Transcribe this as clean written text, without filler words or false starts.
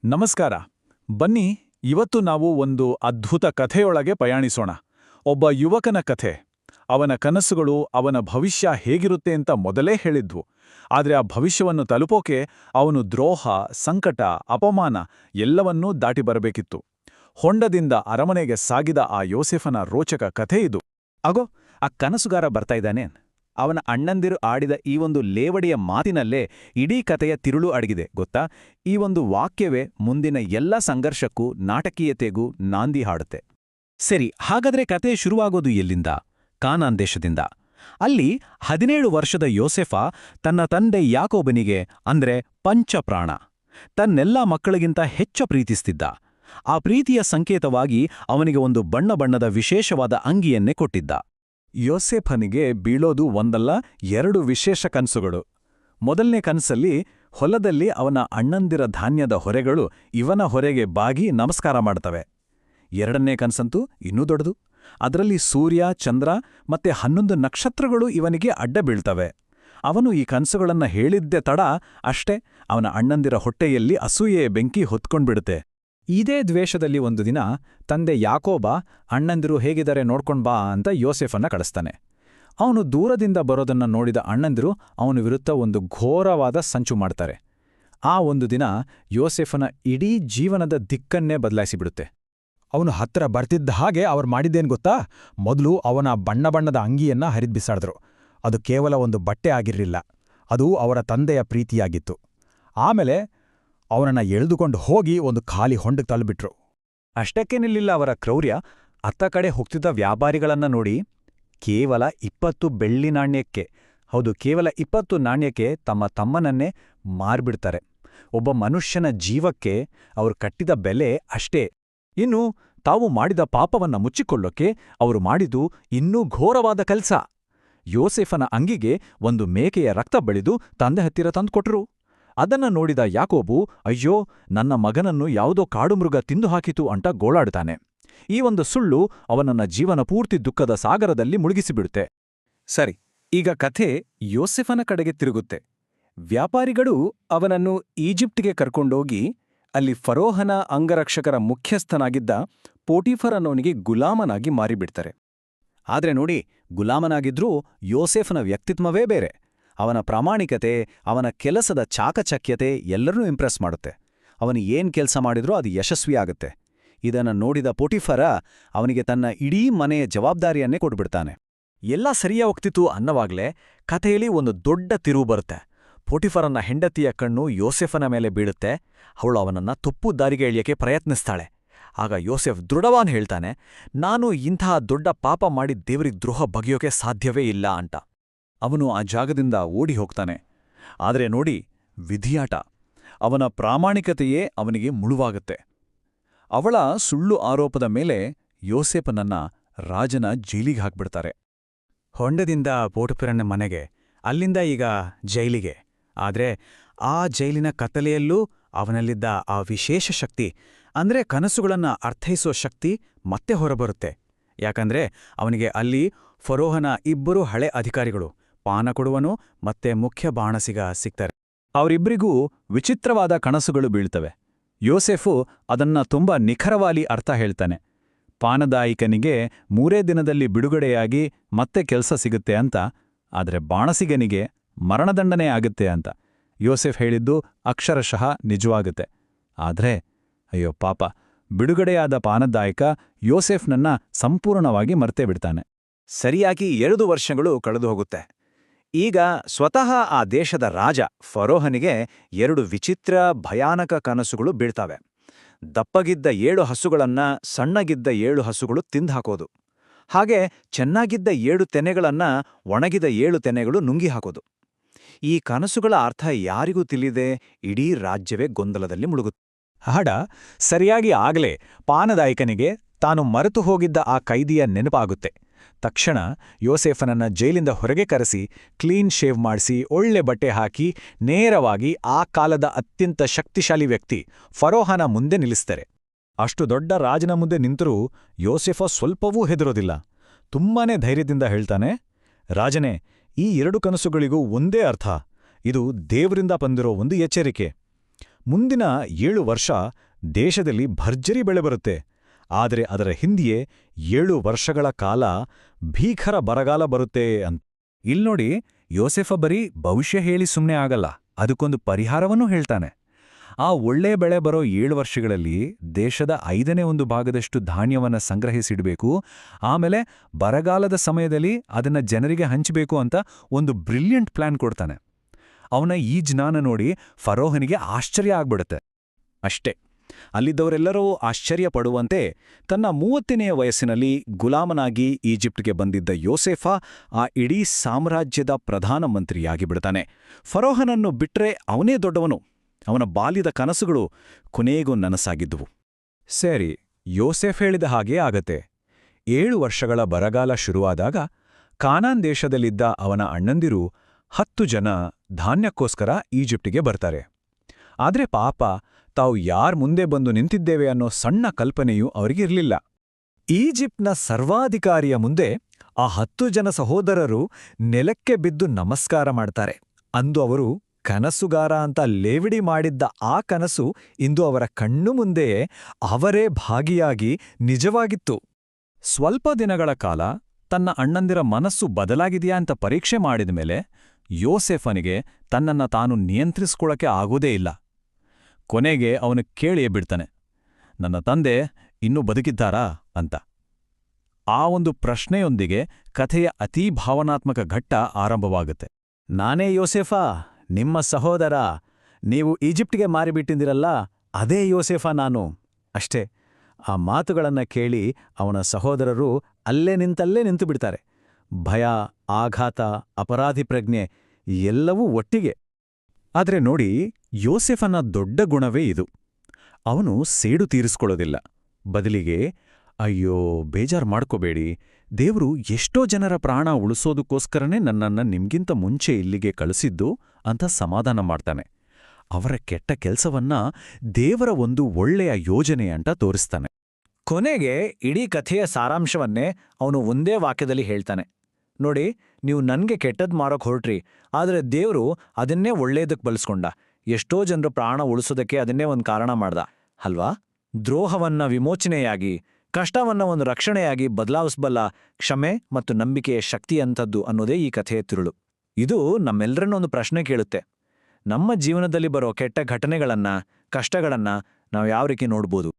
ನಮಸ್ಕಾರ. ಬನ್ನಿ, ಇವತ್ತು ನಾವು ಒಂದು ಅದ್ಭುತ ಕಥೆಯೊಳಗೆ ಪಯಾಣಿಸೋಣ. ಒಬ್ಬ ಯುವಕನ ಕಥೆ. ಅವನ ಕನಸುಗಳು, ಅವನ ಭವಿಷ್ಯ ಹೇಗಿರುತ್ತೆ ಅಂತ ಮೊದಲೇ ಹೇಳಿದ್ವು. ಆದ್ರೆ ಆ ಭವಿಷ್ಯವನ್ನು ತಲುಪೋಕೆ ಅವನು ದ್ರೋಹ, ಸಂಕಟ, ಅಪಮಾನ ಎಲ್ಲವನ್ನೂ ದಾಟಿ ಬರಬೇಕಿತ್ತು. ಹೊಂಡದಿಂದ ಅರಮನೆಗೆ ಸಾಗಿದ ಆ ಯೋಸೆಫನ ರೋಚಕ ಕಥೆ ಇದು. ಅಗೋ, ಆ ಕನಸುಗಾರ ಬರ್ತಾ ಇದ್ದಾನೆ. ಅವನ ಅಣ್ಣಂದಿರು ಆಡಿದ ಈ ಒಂದು ಲೇವಡಿಯ ಮಾತಿನಲ್ಲೇ ಇಡೀ ಕಥೆಯ ತಿರುಳು ಅಡಗಿದೆ ಗೊತ್ತಾ. ಈ ಒಂದು ವಾಕ್ಯವೇ ಮುಂದಿನ ಎಲ್ಲ ಸಂಘರ್ಷಕ್ಕೂ ನಾಟಕೀಯತೆಗೂ ನಾಂದಿ ಹಾಡುತ್ತೆ. ಸರಿ, ಹಾಗಾದ್ರೆ ಕತೆ ಶುರುವಾಗೋದು ಎಲ್ಲಿಂದ? ಕಾನಾನ್ ದೇಶದಿಂದ. ಅಲ್ಲಿ 17 ವರ್ಷದ ಯೋಸೆಫ ತನ್ನ ತಂದೆ ಯಾಕೋಬನಿಗೆ ಅಂದ್ರೆ ಪಂಚಪ್ರಾಣ, ತನ್ನೆಲ್ಲಾ ಮಕ್ಕಳಿಗಿಂತ ಹೆಚ್ಚು ಪ್ರೀತಿಸ್ತಿದ್ದ. ಆ ಪ್ರೀತಿಯ ಸಂಕೇತವಾಗಿ ಅವನಿಗೆ ಒಂದು ಬಣ್ಣದ ವಿಶೇಷವಾದ ಅಂಗಿಯನ್ನೇ ಕೊಟ್ಟಿದ್ದ. ಯೋಸೆಫನಿಗೆ ಬೀಳೋದು ಒಂದಲ್ಲ, 2 ವಿಶೇಷ ಕನಸುಗಳು. ಮೊದಲನೇ ಕನಸಲ್ಲಿ ಹೊಲದಲ್ಲಿ ಅವನ ಅಣ್ಣಂದಿರ ಧಾನ್ಯದ ಹೊರೆಗಳು ಇವನ ಹೊರೆಗೆ ಬಾಗಿ ನಮಸ್ಕಾರ ಮಾಡ್ತವೆ. ಎರಡನೇ ಕನಸಂತೂ ಇನ್ನೂ ದೊಡ್ಡದು. ಅದರಲ್ಲಿ ಸೂರ್ಯ, ಚಂದ್ರ ಮತ್ತೆ 11 ನಕ್ಷತ್ರಗಳು ಇವನಿಗೆ ಅಡ್ಡ ಬೀಳ್ತವೆ. ಅವನು ಈ ಕನಸುಗಳನ್ನ ಹೇಳಿದ್ದೇ ತಡ ಅಷ್ಟೇ, ಅವನ ಅಣ್ಣಂದಿರ ಹೊಟ್ಟೆಯಲ್ಲಿ ಅಸೂಯೆಯ ಬೆಂಕಿ ಹೊತ್ಕೊಂಡ್ಬಿಡುತ್ತೆ. ಇದೇ ದ್ವೇಷದಲ್ಲಿ ಒಂದು ದಿನ ತಂದೆ ಯಾಕೋಬ ಅಣ್ಣಂದಿರು ಹೇಗಿದ್ದಾರೆ ನೋಡ್ಕೊಂಡ್ಬಾ ಅಂತ ಯೋಸೆಫನ್ನ ಕಳಿಸ್ತಾನೆ. ಅವನು ದೂರದಿಂದ ಬರೋದನ್ನ ನೋಡಿದ ಅಣ್ಣಂದಿರು ಅವನ ವಿರುದ್ಧ ಒಂದು ಘೋರವಾದ ಸಂಚು ಮಾಡ್ತಾರೆ. ಆ ಒಂದು ದಿನ ಯೋಸೆಫನ ಇಡೀ ಜೀವನದ ದಿಕ್ಕನ್ನೇ ಬದಲಾಯಿಸಿಬಿಡುತ್ತೆ. ಅವನು ಹತ್ರ ಬರ್ತಿದ್ದ ಹಾಗೆ ಅವ್ರು ಮಾಡಿದ್ದೇನು ಗೊತ್ತಾ? ಮೊದಲು ಅವನ ಬಣ್ಣದ ಅಂಗಿಯನ್ನ ಹರಿದ್ ಬಿಸಾಡಿದ್ರು. ಅದು ಕೇವಲ ಒಂದು ಬಟ್ಟೆ ಆಗಿರಲಿಲ್ಲ, ಅದು ಅವರ ತಂದೆಯ ಪ್ರೀತಿಯಾಗಿತ್ತು. ಆಮೇಲೆ ಅವನನ್ನ ಎಳೆದುಕೊಂಡು ಹೋಗಿ ಒಂದು ಖಾಲಿ ಹೊಂಡಕ್ಕೆ ತಳ್ಳಿಬಿಟ್ರು. ಅಷ್ಟಕ್ಕೆ ನಿಲ್ಲಿಲ್ಲ ಅವರ ಕ್ರೌರ್ಯ. ಅತ್ತ ಕಡೆ ಹೋಗ್ತಿದ್ದ ವ್ಯಾಪಾರಿಗಳನ್ನ ನೋಡಿ ಕೇವಲ 20 ಬೆಳ್ಳಿ ನಾಣ್ಯಕ್ಕೆ, ಹೌದು, ಕೇವಲ 20 ನಾಣ್ಯಕ್ಕೆ ತಮ್ಮ ತಮ್ಮನನ್ನೇ ಮಾರ್ಬಿಡ್ತಾರೆ. ಒಬ್ಬ ಮನುಷ್ಯನ ಜೀವಕ್ಕೆ ಅವರು ಕಟ್ಟಿದ ಬೆಲೆ ಅಷ್ಟೇ. ಇನ್ನು ತಾವು ಮಾಡಿದ ಪಾಪವನ್ನ ಮುಚ್ಚಿಕೊಳ್ಳೋಕೆ ಅವರು ಮಾಡಿದ್ದು ಇನ್ನೂ ಘೋರವಾದ ಕೆಲ್ಸ. ಯೋಸೆಫನ ಅಂಗಿಗೆ ಒಂದು ಮೇಕೆಯ ರಕ್ತ ಬಳಿದು ತಂದೆ ಹತ್ತಿರ ತಂದುಕೊಟ್ರು. ಅದನ್ನ ನೋಡಿದ ಯಾಕೋಬು, ಅಯ್ಯೋ, ನನ್ನ ಮಗನನ್ನು ಯಾವುದೋ ಕಾಡುಮೃಗ ತಿಂದು ಹಾಕಿತು ಅಂತ ಗೋಳಾಡ್ತಾನೆ. ಈ ಒಂದು ಸುಳ್ಳು ಅವನನ್ನ ಜೀವನ ಪೂರ್ತಿ ದುಃಖದ ಸಾಗರದಲ್ಲಿ ಮುಳುಗಿಸಿಬಿಡುತ್ತೆ. ಸರಿ, ಈಗ ಕಥೆ ಯೋಸೆಫನ ಕಡೆಗೆ ತಿರುಗುತ್ತೆ. ವ್ಯಾಪಾರಿಗಳು ಅವನನ್ನು ಈಜಿಪ್ಟ್ಗೆ ಕರ್ಕೊಂಡೋಗಿ ಅಲ್ಲಿ ಫರೋಹನ ಅಂಗರಕ್ಷಕರ ಮುಖ್ಯಸ್ಥನಾಗಿದ್ದ ಪೋಟಿಫರ್ ಅನ್ನೋನಿಗೆ ಗುಲಾಮನಾಗಿ ಮಾರಿಬಿಡ್ತಾರೆ. ಆದ್ರೆ ನೋಡಿ, ಗುಲಾಮನಾಗಿದ್ರೂ ಯೋಸೆಫನ ವ್ಯಕ್ತಿತ್ವವೇ ಬೇರೆ. ಅವನ ಪ್ರಾಮಾಣಿಕತೆ, ಅವನ ಕೆಲಸದ ಚಾಕಚಕ್ಯತೆ ಎಲ್ಲರನ್ನೂ ಇಂಪ್ರೆಸ್ ಮಾಡುತ್ತೆ. ಅವನು ಏನ್ ಕೆಲಸ ಮಾಡಿದ್ರೂ ಅದು ಯಶಸ್ವಿಯಾಗುತ್ತೆ. ಇದನ್ನು ನೋಡಿದ ಪೋಟಿಫರ ಅವನಿಗೆ ತನ್ನ ಇಡೀ ಮನೆಯ ಜವಾಬ್ದಾರಿಯನ್ನೇ ಕೊಟ್ಬಿಡ್ತಾನೆ. ಎಲ್ಲ ಸರಿಯಾ ಹೋಗ್ತಿತ್ತು ಅನ್ನವಾಗ್ಲೇ ಕಥೆಯಲ್ಲಿ ಒಂದು ದೊಡ್ಡ ತಿರುವು ಬರುತ್ತೆ. ಪೋಟಿಫರನ್ನ ಹೆಂಡತಿಯ ಕಣ್ಣು ಯೋಸೆಫನ ಮೇಲೆ ಬೀಳುತ್ತೆ. ಅವಳು ಅವನನ್ನ ತಪ್ಪು ದಾರಿಗೆ ಎಳೆಯಕ್ಕೆ ಪ್ರಯತ್ನಿಸ್ತಾಳೆ. ಆಗ ಯೋಸೆಫ್ ದೃಢವಾನ್ ಹೇಳ್ತಾನೆ, ನಾನು ಇಂತಹ ದೊಡ್ಡ ಪಾಪ ಮಾಡಿ ದೇವರಿಗೆ ದ್ರೋಹ ಬಗೆಯೋಕೆ ಸಾಧ್ಯವೇ ಇಲ್ಲ ಅಂತ. ಅವನು ಆ ಜಾಗದಿಂದ ಓಡಿ ಹೋಗ್ತಾನೆ. ಆದರೆ ನೋಡಿ, ವಿಧಿಯಾಟ. ಅವನ ಪ್ರಾಮಾಣಿಕತೆಯೇ ಅವನಿಗೆ ಮುಳುವಾಗುತ್ತೆ. ಅವಳ ಸುಳ್ಳು ಆರೋಪದ ಮೇಲೆ ಯೋಸೇಫನನ್ನ ರಾಜನ ಜೈಲಿಗೆ ಹಾಕ್ಬಿಡ್ತಾರೆ. ಹೊಂಡದಿಂದ ಪೋಟಿಫರನ ಮನೆಗೆ, ಅಲ್ಲಿಂದ ಈಗ ಜೈಲಿಗೆ. ಆದ್ರೆ ಆ ಜೈಲಿನ ಕತ್ತಲೆಯಲ್ಲೂ ಅವನಲ್ಲಿದ್ದ ಆ ವಿಶೇಷ ಶಕ್ತಿ, ಅಂದ್ರೆ ಕನಸುಗಳನ್ನ ಅರ್ಥೈಸೋ ಶಕ್ತಿ ಮತ್ತೆ ಹೊರಬರುತ್ತೆ. ಯಾಕಂದ್ರೆ ಅವನಿಗೆ ಅಲ್ಲಿ ಫರೋಹನ 2 ಹಳೆ ಅಧಿಕಾರಿಗಳು, ಪಾನ ಕೊಡುವನು ಮತ್ತೆ ಮುಖ್ಯ ಬಾಣಸಿಗ ಸಿಗ್ತಾರೆ. ಅವರಿಬ್ಬರಿಗೂ ವಿಚಿತ್ರವಾದ ಕನಸುಗಳು ಬೀಳ್ತವೆ. ಯೋಸೆಫು ಅದನ್ನ ತುಂಬಾ ನಿಖರವಾಗಿ ಅರ್ಥ ಹೇಳ್ತಾನೆ. ಪಾನದಾಯಿಕನಿಗೆ 3 ದಿನದಲ್ಲಿ ಬಿಡುಗಡೆಯಾಗಿ ಮತ್ತೆ ಕೆಲಸ ಸಿಗುತ್ತೆ ಅಂತ, ಆದ್ರೆ ಬಾಣಸಿಗನಿಗೆ ಮರಣದಂಡನೆ ಆಗುತ್ತೆ ಅಂತ. ಯೋಸೆಫ್ ಹೇಳಿದ್ದು ಅಕ್ಷರಶಃ ನಿಜವಾಗುತ್ತೆ. ಆದ್ರೆ ಅಯ್ಯೋ ಪಾಪ, ಬಿಡುಗಡೆಯಾದ ಪಾನದಾಯಕ ಯೋಸೆಫ್ನನ್ನ ಸಂಪೂರ್ಣವಾಗಿ ಮರ್ತೇ ಬಿಡ್ತಾನೆ. ಸರಿಯಾಗಿ 2 ವರ್ಷಗಳು ಕಳೆದು ಹೋಗುತ್ತೆ. ಈಗ ಸ್ವತಃ ಆ ದೇಶದ ರಾಜ ಫರೋಹನಿಗೆ 2 ವಿಚಿತ್ರ ಭಯಾನಕ ಕನಸುಗಳು ಬೀಳ್ತಾವೆ. ದಪ್ಪಗಿದ್ದ 7 ಹಸುಗಳನ್ನ ಸಣ್ಣಗಿದ್ದ 7 ಹಸುಗಳು ತಿಂದ್ಹಾಕೋದು. ಹಾಗೆ ಚೆನ್ನಾಗಿದ್ದ 7 ತೆನೆಗಳನ್ನ ಒಣಗಿದ 7 ತೆನೆಗಳು ನುಂಗಿ ಹಾಕೋದು. ಈ ಕನಸುಗಳ ಅರ್ಥ ಯಾರಿಗೂ ತಿಳಿದೆ ಇಡೀ ರಾಜ್ಯವೇ ಗೊಂದಲದಲ್ಲಿ ಮುಳುಗುತ್ತೆ. ಹಾಡ ಸರಿಯಾಗಿ ಆಗಲೇ ಪಾನದಾಯಕನಿಗೆ ತಾನು ಮರೆತು ಹೋಗಿದ್ದ ಆ ಕೈದಿಯ ನೆನಪಾಗುತ್ತೆ. ತಕ್ಷಣ ಯೋಸೆಫನನ್ನ ಜೈಲಿಂದ ಹೊರಗೆ ಕರೆಸಿ ಕ್ಲೀನ್ ಶೇವ್ ಮಾಡಿಸಿ ಒಳ್ಳೆ ಬಟ್ಟೆ ಹಾಕಿ ನೇರವಾಗಿ ಆ ಕಾಲದ ಅತ್ಯಂತ ಶಕ್ತಿಶಾಲಿ ವ್ಯಕ್ತಿ ಫರೋಹನ ಮುಂದೆ ನಿಲ್ಲಿಸ್ತಾರೆ. ಅಷ್ಟು ದೊಡ್ಡ ರಾಜನ ಮುಂದೆ ನಿಂತರೂ ಯೋಸೆಫ ಸ್ವಲ್ಪವೂ ಹೆದರೋದಿಲ್ಲ. ತುಂಬಾನೇ ಧೈರ್ಯದಿಂದ ಹೇಳ್ತಾನೆ, ರಾಜನೇ, ಈ 2 ಕನಸುಗಳಿಗೂ ಒಂದೇ ಅರ್ಥ. ಇದು ದೇವರಿಂದ ಬಂದಿರೋ ಒಂದು ಎಚ್ಚರಿಕೆ. ಮುಂದಿನ 7 ವರ್ಷ ದೇಶದಲ್ಲಿ ಭರ್ಜರಿ ಬೆಳೆ ಬರುತ್ತೆ. ಆದರೆ ಅದರ ಹಿಂದೆಯೇ 7 ವರ್ಷಗಳ ಕಾಲ ಭೀಕರ ಬರಗಾಲ ಬರುತ್ತೆ ಅಂತ. ಇಲ್ನೋಡಿ, ಯೋಸೆಫ ಬರೀ ಭವಿಷ್ಯ ಹೇಳಿ ಸುಮ್ಮನೆ ಆಗಲ್ಲ, ಅದಕ್ಕೊಂದು ಪರಿಹಾರವನ್ನೂ ಹೇಳ್ತಾನೆ. ಆ ಒಳ್ಳೆ ಬೆಳೆ ಬರೋ 7 ವರ್ಷಗಳಲ್ಲಿ ದೇಶದ 1/5 ಧಾನ್ಯವನ್ನ ಸಂಗ್ರಹಿಸಿಡಬೇಕು, ಆಮೇಲೆ ಬರಗಾಲದ ಸಮಯದಲ್ಲಿ ಅದನ್ನ ಜನರಿಗೆ ಹಂಚಬೇಕು ಅಂತ ಒಂದು ಬ್ರಿಲಿಯಂಟ್ ಪ್ಲಾನ್ ಕೊಡ್ತಾನೆ. ಅವನ ಈ ಜ್ಞಾನ ನೋಡಿ ಫರೋಹನಿಗೆ ಆಶ್ಚರ್ಯ ಆಗ್ಬಿಡುತ್ತೆ. ಅಷ್ಟೇ, ಅಲ್ಲಿದ್ದವರೆಲ್ಲರೂ ಆಶ್ಚರ್ಯ ಪಡುವಂತೆ ತನ್ನ 30ನೇ ವಯಸ್ಸಿನಲ್ಲಿ ಗುಲಾಮನಾಗಿ ಈಜಿಪ್ಟ್ಗೆ ಬಂದಿದ್ದ ಯೋಸೇಫ ಆ ಇಡೀ ಸಾಮ್ರಾಜ್ಯದ ಪ್ರಧಾನಮಂತ್ರಿಯಾಗಿ ಬಿಡ್ತಾನೆ. ಫರೋಹನನ್ನು ಬಿಟ್ರೆ ಅವನೇ ದೊಡ್ಡವನು. ಅವನ ಬಾಲ್ಯದ ಕನಸುಗಳು ಕೊನೆಗೂ ನನಸಾಗಿದ್ದುವು. ಸರಿ, ಯೋಸೆಫ್ ಹೇಳಿದ ಹಾಗೇ ಆಗತ್ತೆ. 7 ವರ್ಷಗಳ ಬರಗಾಲ ಶುರುವಾದಾಗ ಕಾನಾನ್ ದೇಶದಲ್ಲಿದ್ದ ಅವನ ಅಣ್ಣಂದಿರು 10 ಜನ ಧಾನ್ಯಕ್ಕೋಸ್ಕರ ಈಜಿಪ್ಟಿಗೆ ಬರ್ತಾರೆ. ಆದ್ರೆ ಪಾಪ, ತಾವು ಯಾರ್ ಮುಂದೆ ಬಂದು ನಿಂತಿದ್ದೇವೆ ಅನ್ನೋ ಸಣ್ಣ ಕಲ್ಪನೆಯೂ ಅವರಿಗಿರಲಿಲ್ಲ. ಈಜಿಪ್ಟ್ನ ಸರ್ವಾಧಿಕಾರಿಯ ಮುಂದೆ ಆ 10 ಜನ ಸಹೋದರರು ನೆಲಕ್ಕೆ ಬಿದ್ದು ನಮಸ್ಕಾರ ಮಾಡ್ತಾರೆ. ಅಂದು ಅವರು ಕನಸುಗಾರ ಅಂತ ಲೇವಿಡಿ ಮಾಡಿದ್ದ ಆ ಕನಸು ಇಂದು ಅವರ ಕಣ್ಣು ಮುಂದೆಯೇ ಅವರೇ ಭಾಗಿಯಾಗಿ ನಿಜವಾಗಿತ್ತು. ಸ್ವಲ್ಪ ದಿನಗಳ ಕಾಲ ತನ್ನ ಅಣ್ಣಂದಿರ ಮನಸ್ಸು ಬದಲಾಗಿದೆಯಾ ಅಂತ ಪರೀಕ್ಷೆ ಮಾಡಿದ ಮೇಲೆ ಯೋಸೆಫನಿಗೆ ತನ್ನನ್ನ ತಾನು ನಿಯಂತ್ರಿಸ್ಕೊಳ್ಳೋಕೆ ಆಗೋದೇ ಇಲ್ಲ. ಕೊನೆಗೆ ಅವನು ಕೇಳಿಯೇ ಬಿಡ್ತಾನೆ, ನನ್ನ ತಂದೆ ಇನ್ನೂ ಬದುಕಿದ್ದಾರಾ ಅಂತ. ಆ ಒಂದು ಪ್ರಶ್ನೆಯೊಂದಿಗೆ ಕಥೆಯ ಅತೀ ಭಾವನಾತ್ಮಕ ಘಟ್ಟ ಆರಂಭವಾಗುತ್ತೆ. ನಾನೇ ಯೋಸೇಫ, ನಿಮ್ಮ ಸಹೋದರ. ನೀವು ಈಜಿಪ್ಟ್ಗೆ ಮಾರಿಬಿಟ್ಟಿಂದಿರಲ್ಲ, ಅದೇ ಯೋಸೇಫ ನಾನು. ಅಷ್ಟೇ, ಆ ಮಾತುಗಳನ್ನ ಕೇಳಿ ಅವನ ಸಹೋದರರು ಅಲ್ಲೇ ನಿಂತು ಬಿಡ್ತಾರೆ. ಭಯ, ಆಘಾತ, ಅಪರಾಧಿ ಪ್ರಜ್ಞೆ ಎಲ್ಲವೂ ಒಟ್ಟಿಗೆ. ಆದ್ರೆ ನೋಡಿ, ಯೋಸೆಫನ ದೊಡ್ಡ ಗುಣವೇ ಇದು. ಅವನು ಸೇಡು ತೀರಿಸ್ಕೊಳ್ಳೋದಿಲ್ಲ. ಬದಲಿಗೆ, ಅಯ್ಯೋ, ಬೇಜಾರು ಮಾಡ್ಕೋಬೇಡಿ, ದೇವ್ರು ಎಷ್ಟೋ ಜನರ ಪ್ರಾಣ ಉಳಿಸೋದಕ್ಕೋಸ್ಕರನೇ ನನ್ನನ್ನ ನಿಮ್ಗಿಂತ ಮುಂಚೆ ಇಲ್ಲಿಗೆ ಕಳಿಸಿದ್ದು ಅಂತ ಸಮಾಧಾನ ಮಾಡ್ತಾನೆ. ಅವರ ಕೆಟ್ಟ ಕೆಲ್ಸವನ್ನ ದೇವರ ಒಂದು ಒಳ್ಳೆಯ ಯೋಜನೆ ಅಂತ ತೋರಿಸ್ತಾನೆ. ಕೊನೆಗೆ ಇಡೀ ಕಥೆಯ ಸಾರಾಂಶವನ್ನೇ ಅವನು ಒಂದೇ ವಾಕ್ಯದಲ್ಲಿ ಹೇಳ್ತಾನೆ. ನೋಡಿ, ನೀವು ನನ್ಗೆ ಕೆಟ್ಟದ್ ಮಾರೋಕ್ ಹೊರಟ್ರಿ, ಆದರೆ ದೇವ್ರು ಅದನ್ನೇ ಒಳ್ಳೇದಕ್ಕೆ ಬಳಸ್ಕೊಂಡ. ಎಷ್ಟೋ ಜನರು ಪ್ರಾಣ ಉಳಿಸೋದಕ್ಕೆ ಅದನ್ನೇ ಒಂದು ಕಾರಣ ಮಾಡ್ದ ಅಲ್ವಾ? ದ್ರೋಹವನ್ನ ವಿಮೋಚನೆಯಾಗಿ, ಕಷ್ಟವನ್ನ ಒಂದು ರಕ್ಷಣೆಯಾಗಿ ಬದಲಾಯಿಸಬಲ್ಲ ಕ್ಷಮೆ ಮತ್ತು ನಂಬಿಕೆಯ ಶಕ್ತಿ ಅಂಥದ್ದು ಅನ್ನೋದೇ ಈ ಕಥೆಯ ತಿರುಳು. ಇದು ನಮ್ಮೆಲ್ಲರನ್ನೊಂದು ಪ್ರಶ್ನೆ ಕೇಳುತ್ತೆ. ನಮ್ಮ ಜೀವನದಲ್ಲಿ ಬರೋ ಕೆಟ್ಟ ಘಟನೆಗಳನ್ನ, ಕಷ್ಟಗಳನ್ನ ನಾವು ಯಾವ ರೀತಿ ನೋಡ್ಬೋದು?